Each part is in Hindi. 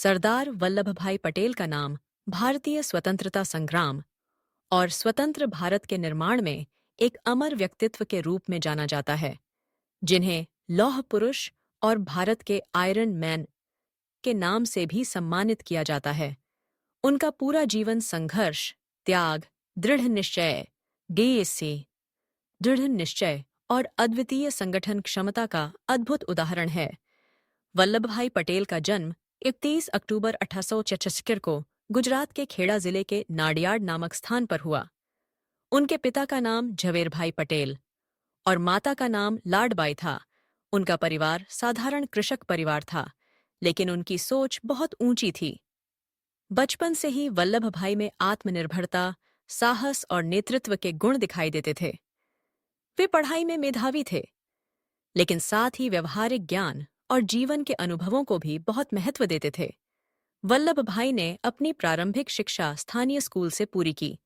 सरदार वल्लभ भाई पटेल का नाम भारतीय स्वतंत्रता संग्राम और स्वतंत्र भारत के निर्माण में एक अमर व्यक्तित्व के रूप में जाना जाता है, जिन्हें लौह पुरुष और भारत के आयरन मैन के नाम से भी सम्मानित किया जाता है। उनका पूरा जीवन संघर्ष, त्याग, दृढ़ निश्चय, डीएससी, दृढ़ निश्चय और अद्वितीय संगठन क्षमता का अद्भुत उदाहरण है। वल्लभ भाई पटेल का जन्म 31 अक्टूबर 1876 को गुजरात के खेड़ा जिले के नाडियाड नामक स्थान पर हुआ। उनके पिता का नाम झवेरभाई पटेल और माता का नाम लाडबाई था। उनका परिवार साधारण कृषक परिवार था, लेकिन उनकी सोच बहुत ऊंची थी। बचपन से ही वल्लभ भाई में आत्मनिर्भरता, साहस और नेतृत्व के गुण दिखाई देते थे। वे पढ़ाई में मेधावी थे, लेकिन साथ ही व्यवहारिक ज्ञान और जीवन के अनुभवों को भी बहुत महत्व देते थे। वल्लभ भाई ने अपनी प्रारंभिक शिक्षा स्थानीय स्कूल से पूरी की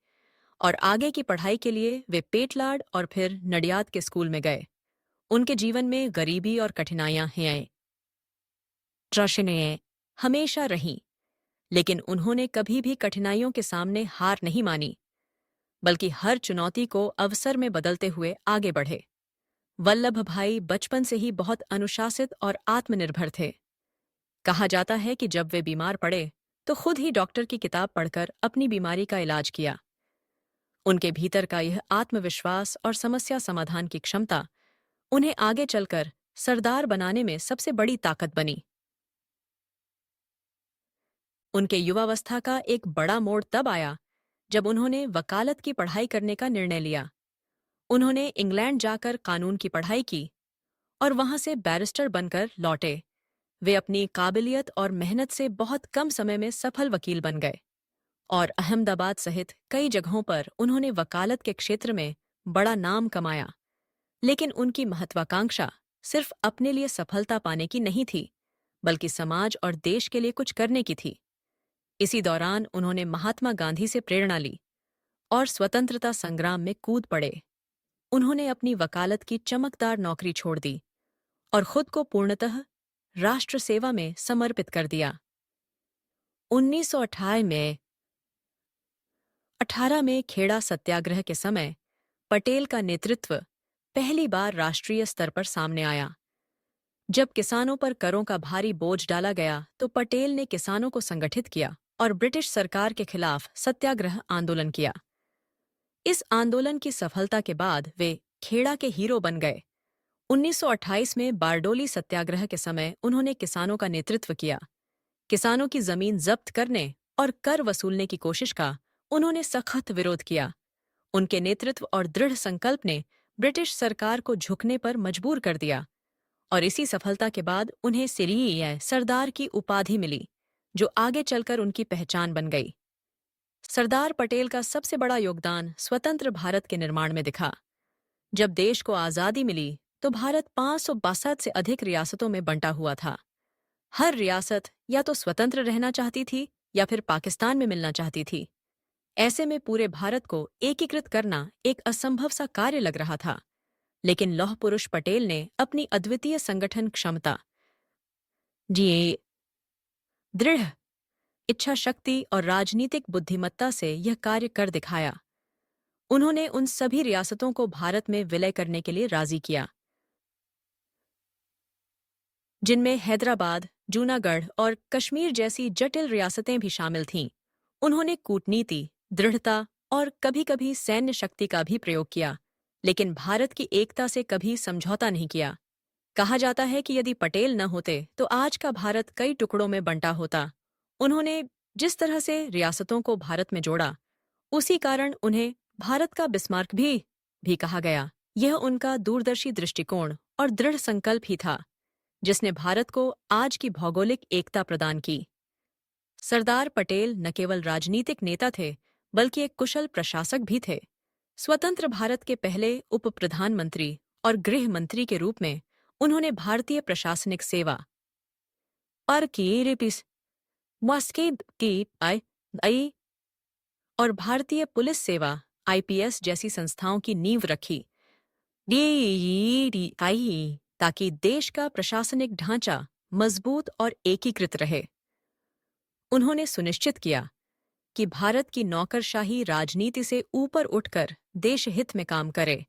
और आगे की पढ़ाई के लिए वे पेटलाड और फिर नडियाद के स्कूल में गए। उनके जीवन में गरीबी और कठिनाइयां हैं, त्रशनें हमेशा रहीं, लेकिन उन्होंने कभी भी कठिनाइयों के सामने हार नहीं मानी, बल्कि हर चुनौती को अवसर में बदलते हुए आगे बढ़े। वल्लभ भाई बचपन से ही बहुत अनुशासित और आत्मनिर्भर थे। कहा जाता है कि जब वे बीमार पड़े तो खुद ही डॉक्टर की किताब पढ़कर अपनी बीमारी का इलाज किया। उनके भीतर का यह आत्मविश्वास और समस्या समाधान की क्षमता उन्हें आगे चलकर सरदार बनाने में सबसे बड़ी ताकत बनी। उनके युवावस्था का एक बड़ा मोड़ तब आया जब उन्होंने वकालत की पढ़ाई करने का निर्णय लिया। उन्होंने इंग्लैंड जाकर कानून की पढ़ाई की और वहां से बैरिस्टर बनकर लौटे। वे अपनी काबिलियत और मेहनत से बहुत कम समय में सफल वकील बन गए और अहमदाबाद सहित कई जगहों पर उन्होंने वकालत के क्षेत्र में बड़ा नाम कमाया। लेकिन उनकी महत्वाकांक्षा सिर्फ अपने लिए सफलता पाने की नहीं थी, बल्कि समाज और देश के लिए कुछ करने की थी। इसी दौरान उन्होंने महात्मा गांधी से प्रेरणा ली और स्वतंत्रता संग्राम में कूद पड़े। उन्होंने अपनी वकालत की चमकदार नौकरी छोड़ दी और खुद को पूर्णतः राष्ट्र सेवा में समर्पित कर दिया। 1918 में खेड़ा सत्याग्रह के समय पटेल का नेतृत्व पहली बार राष्ट्रीय स्तर पर सामने आया। जब किसानों पर करों का भारी बोझ डाला गया तो पटेल ने किसानों को संगठित किया और ब्रिटिश सरकार के खिलाफ सत्याग्रह आंदोलन किया। इस आंदोलन की सफलता के बाद वे खेड़ा के हीरो बन गए। 1928 में बारडोली सत्याग्रह के समय उन्होंने किसानों का नेतृत्व किया। किसानों की जमीन जब्त करने और कर वसूलने की कोशिश का उन्होंने सख्त विरोध किया। उनके नेतृत्व और दृढ़ संकल्प ने ब्रिटिश सरकार को झुकने पर मजबूर कर दिया और इसी सफलता के बाद उन्हें सिरिय सरदार की उपाधि मिली, जो आगे चलकर उनकी पहचान बन गई। सरदार पटेल का सबसे बड़ा योगदान स्वतंत्र भारत के निर्माण में दिखा। जब देश को आज़ादी मिली तो भारत 562 से अधिक रियासतों में बंटा हुआ था। हर रियासत या तो स्वतंत्र रहना चाहती थी या फिर पाकिस्तान में मिलना चाहती थी। ऐसे में पूरे भारत को एकीकृत करना एक असंभव सा कार्य लग रहा था, लेकिन लौह पुरुष पटेल ने अपनी अद्वितीय संगठन क्षमता, जी दृढ़ इच्छा शक्ति और राजनीतिक बुद्धिमत्ता से यह कार्य कर दिखाया। उन्होंने उन सभी रियासतों को भारत में विलय करने के लिए राजी किया, जिनमें हैदराबाद, जूनागढ़ और कश्मीर जैसी जटिल रियासतें भी शामिल थीं। उन्होंने कूटनीति, दृढ़ता और कभी-कभी सैन्य शक्ति का भी प्रयोग किया, लेकिन भारत की एकता से कभी समझौता नहीं किया। कहा जाता है कि यदि पटेल न होते तो आज का भारत कई टुकड़ों में बंटा होता। उन्होंने जिस तरह से रियासतों को भारत में जोड़ा, उसी कारण उन्हें भारत का बिस्मार्क भी कहा गया। यह उनका दूरदर्शी दृष्टिकोण और दृढ़ संकल्प ही था, जिसने भारत को आज की भौगोलिक एकता प्रदान की। सरदार पटेल न केवल राजनीतिक नेता थे, बल्कि एक कुशल प्रशासक भी थे। स्वतंत्र भारत के पहले उप प्रधानमंत्री और गृह मंत्री के रूप में उन्होंने भारतीय प्रशासनिक सेवा और और भारतीय पुलिस सेवा आईपीएस जैसी संस्थाओं की नींव रखी, ताकि देश का प्रशासनिक ढांचा मजबूत और एकीकृत रहे। उन्होंने सुनिश्चित किया कि भारत की नौकरशाही राजनीति से ऊपर उठकर देश हित में काम करे।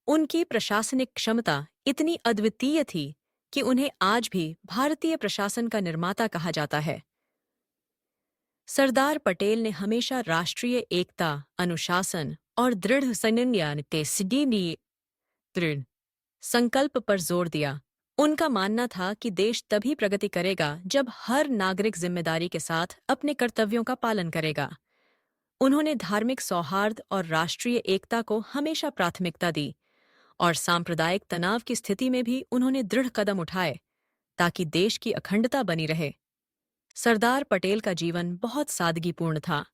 उनकी प्रशासनिक क्षमता इतनी अद्वितीय थी कि उन्हें आज भी भारतीय प्रशासन का निर्माता कहा जाता है। सरदार पटेल ने हमेशा राष्ट्रीय एकता, अनुशासन और दृढ़ संयम के दृढ़ संकल्प पर जोर दिया। उनका मानना था कि देश तभी प्रगति करेगा जब हर नागरिक जिम्मेदारी के साथ अपने कर्तव्यों का पालन करेगा। उन्होंने धार्मिक सौहार्द और राष्ट्रीय एकता को हमेशा प्राथमिकता दी और सांप्रदायिक तनाव की स्थिति में भी उन्होंने दृढ़ कदम उठाए ताकि देश की अखंडता बनी रहे। सरदार पटेल का जीवन बहुत सादगीपूर्ण था।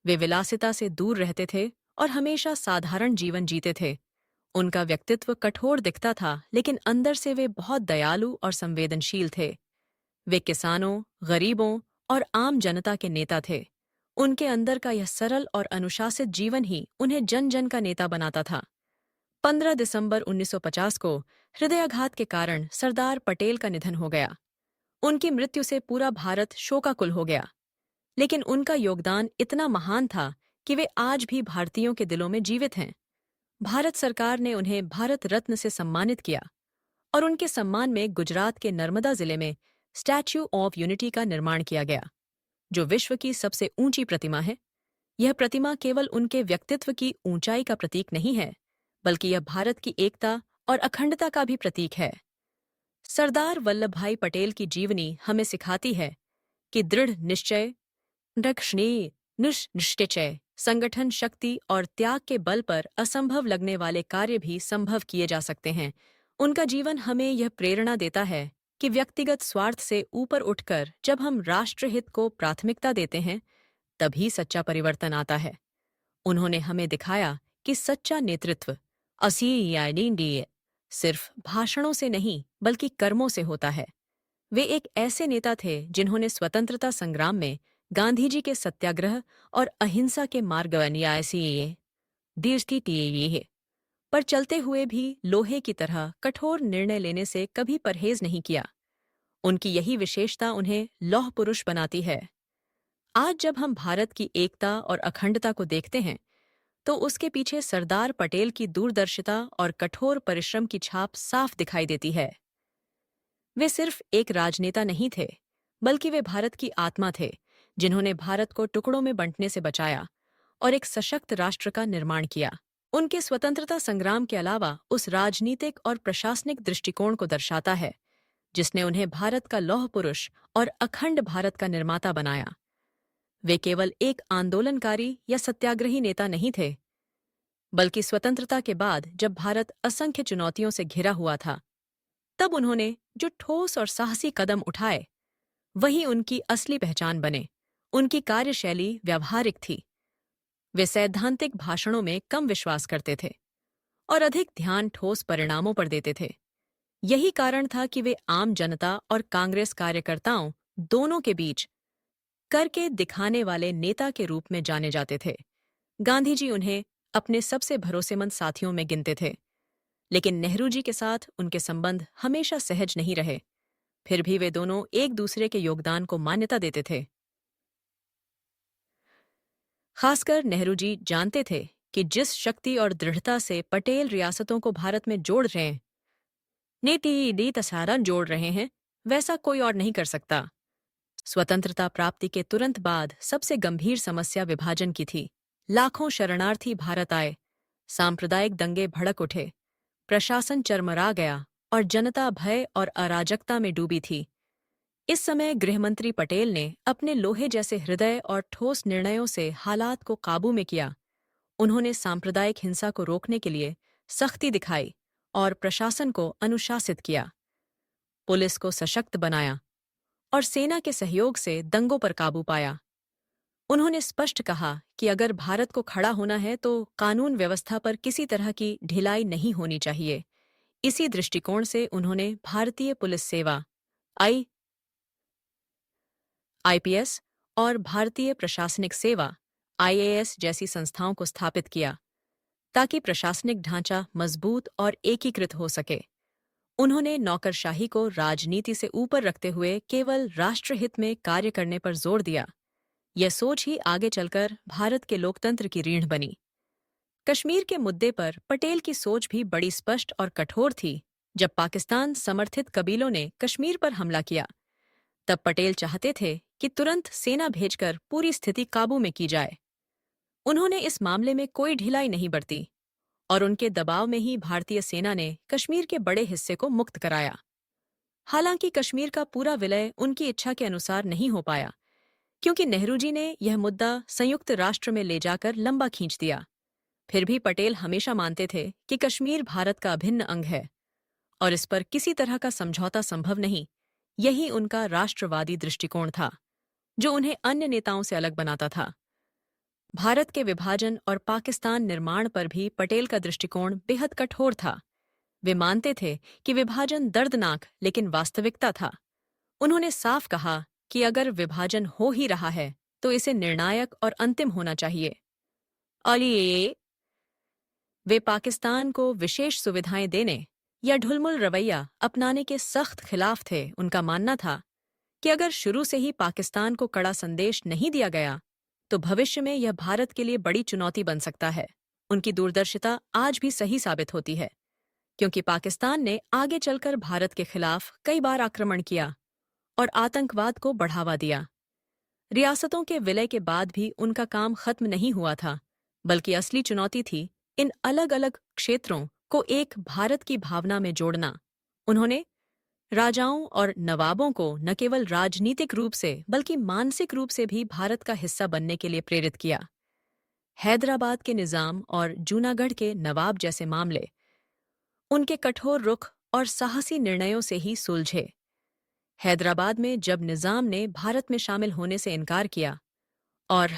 वे विलासिता से दूर रहते थे और हमेशा साधारण जीवन जीते थे। उनका व्यक्तित्व कठोर दिखता था, लेकिन अंदर से वे बहुत दयालु और संवेदनशील थे। वे किसानों, गरीबों और आम जनता के नेता थे। उनके अंदर का यह सरल और अनुशासित जीवन ही उन्हें जन जन का नेता बनाता था। 15 दिसंबर 1950 को हृदयाघात के कारण सरदार पटेल का निधन हो गया। उनकी मृत्यु से पूरा भारत शोकाकुल हो गया, लेकिन उनका योगदान इतना महान था कि वे आज भी भारतीयों के दिलों में जीवित हैं। भारत सरकार ने उन्हें भारत रत्न से सम्मानित किया और उनके सम्मान में गुजरात के नर्मदा जिले में स्टैच्यू ऑफ यूनिटी का निर्माण किया गया, जो विश्व की सबसे ऊंची प्रतिमा है। यह प्रतिमा केवल उनके व्यक्तित्व की ऊंचाई का प्रतीक नहीं है, बल्कि यह भारत की एकता और अखंडता का भी प्रतीक है। सरदार वल्लभ भाई पटेल की जीवनी हमें सिखाती है कि दृढ़ निश्चय, निश्चय, संगठन शक्ति और त्याग के बल पर असंभव लगने वाले कार्य भी संभव किए जा सकते हैं। उनका जीवन हमें यह प्रेरणा देता है कि व्यक्तिगत स्वार्थ से ऊपर उठकर जब हम राष्ट्रहित को प्राथमिकता देते हैं, तभी सच्चा परिवर्तन आता है। उन्होंने हमें दिखाया कि सच्चा नेतृत्व सिर्फ भाषणों से नहीं, बल्कि कर्मों से होता है। वे एक ऐसे नेता थे जिन्होंने स्वतंत्रता संग्राम में गांधी जी के सत्याग्रह और अहिंसा के मार्ग पर चलते हुए भी लोहे की तरह कठोर निर्णय लेने से कभी परहेज नहीं किया। उनकी यही विशेषता उन्हें लौह पुरुष बनाती है। आज जब हम भारत की एकता और अखंडता को देखते हैं, तो उसके पीछे सरदार पटेल की दूरदर्शिता और कठोर परिश्रम की छाप साफ दिखाई देती है। वे सिर्फ एक राजनेता नहीं थे, बल्कि वे भारत की आत्मा थे, जिन्होंने भारत को टुकड़ों में बंटने से बचाया और एक सशक्त राष्ट्र का निर्माण किया। उनके स्वतंत्रता संग्राम के अलावा उस राजनीतिक और प्रशासनिक दृष्टिकोण को दर्शाता है जिसने उन्हें भारत का लौह पुरुष और अखंड भारत का निर्माता बनाया। वे केवल एक आंदोलनकारी या सत्याग्रही नेता नहीं थे, बल्कि स्वतंत्रता के बाद जब भारत असंख्य चुनौतियों से घिरा हुआ था, तब उन्होंने जो ठोस और साहसी कदम उठाए, वही उनकी असली पहचान बने। उनकी कार्यशैली व्यावहारिक थी। वे सैद्धांतिक भाषणों में कम विश्वास करते थे और अधिक ध्यान ठोस परिणामों पर देते थे। यही कारण था कि वे आम जनता और कांग्रेस कार्यकर्ताओं दोनों के बीच करके दिखाने वाले नेता के रूप में जाने जाते थे। गांधी जी उन्हें अपने सबसे भरोसेमंद साथियों में गिनते थे, लेकिन नेहरू जी के साथ उनके संबंध हमेशा सहज नहीं रहे। फिर भी वे दोनों एक दूसरे के योगदान को मान्यता देते थे। खासकर नेहरू जी जानते थे कि जिस शक्ति और दृढ़ता से पटेल रियासतों को भारत में जोड़ रहे हैं, जोड़ रहे हैं, वैसा कोई और नहीं कर सकता। स्वतंत्रता प्राप्ति के तुरंत बाद सबसे गंभीर समस्या विभाजन की थी। लाखों शरणार्थी भारत आए, सांप्रदायिक दंगे भड़क उठे, प्रशासन चरमरा गया और जनता भय और अराजकता में डूबी थी। इस समय गृहमंत्री पटेल ने अपने लोहे जैसे हृदय और ठोस निर्णयों से हालात को काबू में किया। उन्होंने सांप्रदायिक हिंसा को रोकने के लिए सख्ती दिखाई और प्रशासन को अनुशासित किया, पुलिस को सशक्त बनाया और सेना के सहयोग से दंगों पर काबू पाया। उन्होंने स्पष्ट कहा कि अगर भारत को खड़ा होना है तो कानून व्यवस्था पर किसी तरह की ढिलाई नहीं होनी चाहिए। इसी दृष्टिकोण से उन्होंने भारतीय पुलिस सेवा आईपीएस और भारतीय प्रशासनिक सेवा आईएएस जैसी संस्थाओं को स्थापित किया, ताकि प्रशासनिक ढांचा मजबूत और एकीकृत हो सके। उन्होंने नौकरशाही को राजनीति से ऊपर रखते हुए केवल राष्ट्रहित में कार्य करने पर जोर दिया। यह सोच ही आगे चलकर भारत के लोकतंत्र की रीढ़ बनी। कश्मीर के मुद्दे पर पटेल की सोच भी बड़ी स्पष्ट और कठोर थी। जब पाकिस्तान समर्थित कबीलों ने कश्मीर पर हमला किया, तब पटेल चाहते थे कि तुरंत सेना भेजकर पूरी स्थिति काबू में की जाए। उन्होंने इस मामले में कोई ढिलाई नहीं बरती और उनके दबाव में ही भारतीय सेना ने कश्मीर के बड़े हिस्से को मुक्त कराया। हालांकि कश्मीर का पूरा विलय उनकी इच्छा के अनुसार नहीं हो पाया, क्योंकि नेहरू जी ने यह मुद्दा संयुक्त राष्ट्र में ले जाकर लंबा खींच दिया। फिर भी पटेल हमेशा मानते थे कि कश्मीर भारत का अभिन्न अंग है और इस पर किसी तरह का समझौता संभव नहीं। यही उनका राष्ट्रवादी दृष्टिकोण था, जो उन्हें अन्य नेताओं से अलग बनाता था। भारत के विभाजन और पाकिस्तान निर्माण पर भी पटेल का दृष्टिकोण बेहद कठोर था। वे मानते थे कि विभाजन दर्दनाक लेकिन वास्तविकता था। उन्होंने साफ कहा कि अगर विभाजन हो ही रहा है तो इसे निर्णायक और अंतिम होना चाहिए। और वे पाकिस्तान को विशेष सुविधाएं देने या ढुलमुल रवैया अपनाने के सख्त खिलाफ थे। उनका मानना था कि अगर शुरू से ही पाकिस्तान को कड़ा संदेश नहीं दिया गया तो भविष्य में यह भारत के लिए बड़ी चुनौती बन सकता है। उनकी दूरदर्शिता आज भी सही साबित होती है, क्योंकि पाकिस्तान ने आगे चलकर भारत के खिलाफ कई बार आक्रमण किया और आतंकवाद को बढ़ावा दिया। रियासतों के विलय के बाद भी उनका काम खत्म नहीं हुआ था, बल्कि असली चुनौती थी इन अलग अलग क्षेत्रों को एक भारत की भावना में जोड़ना। उन्होंने राजाओं और नवाबों को न केवल राजनीतिक रूप से बल्कि मानसिक रूप से भी भारत का हिस्सा बनने के लिए प्रेरित किया। हैदराबाद के निजाम और जूनागढ़ के नवाब जैसे मामले उनके कठोर रुख और साहसी निर्णयों से ही सुलझे। हैदराबाद में जब निजाम ने भारत में शामिल होने से इनकार किया और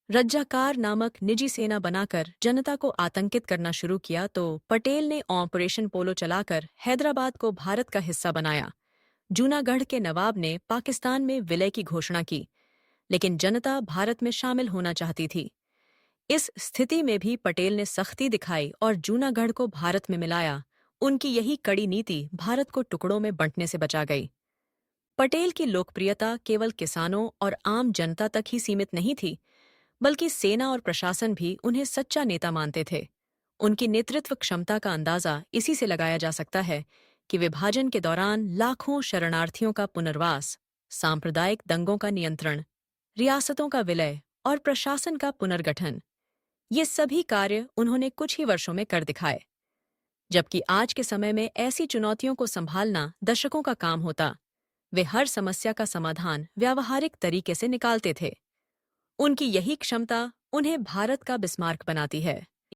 रज्जाकार नामक निजी सेना बनाकर जनता को आतंकित करना शुरू किया, तो पटेल ने ऑपरेशन पोलो चलाकर हैदराबाद को भारत का हिस्सा बनाया। जूनागढ़ के नवाब ने पाकिस्तान में विलय की घोषणा की, लेकिन जनता भारत में शामिल होना चाहती थी। इस स्थिति में भी पटेल ने सख्ती दिखाई और जूनागढ़ को भारत में मिलाया। उनकी यही कड़ी नीति भारत को टुकड़ों में बंटने से बचा गई। पटेल की लोकप्रियता केवल किसानों और आम जनता तक ही सीमित नहीं थी, बल्कि सेना और प्रशासन भी उन्हें सच्चा नेता मानते थे। उनकी नेतृत्व क्षमता का अंदाजा इसी से लगाया जा सकता है कि विभाजन के दौरान लाखों शरणार्थियों का पुनर्वास, सांप्रदायिक दंगों का नियंत्रण, रियासतों का विलय और प्रशासन का पुनर्गठन, ये सभी कार्य उन्होंने कुछ ही वर्षों में कर दिखाए। जबकि आज के समय में ऐसी चुनौतियों को संभालना दशकों का काम होता, वे हर समस्या का समाधान व्यावहारिक तरीके से निकालते थे। उनकी यही क्षमता उन्हें भारत का बिस्मार्क बनाती है।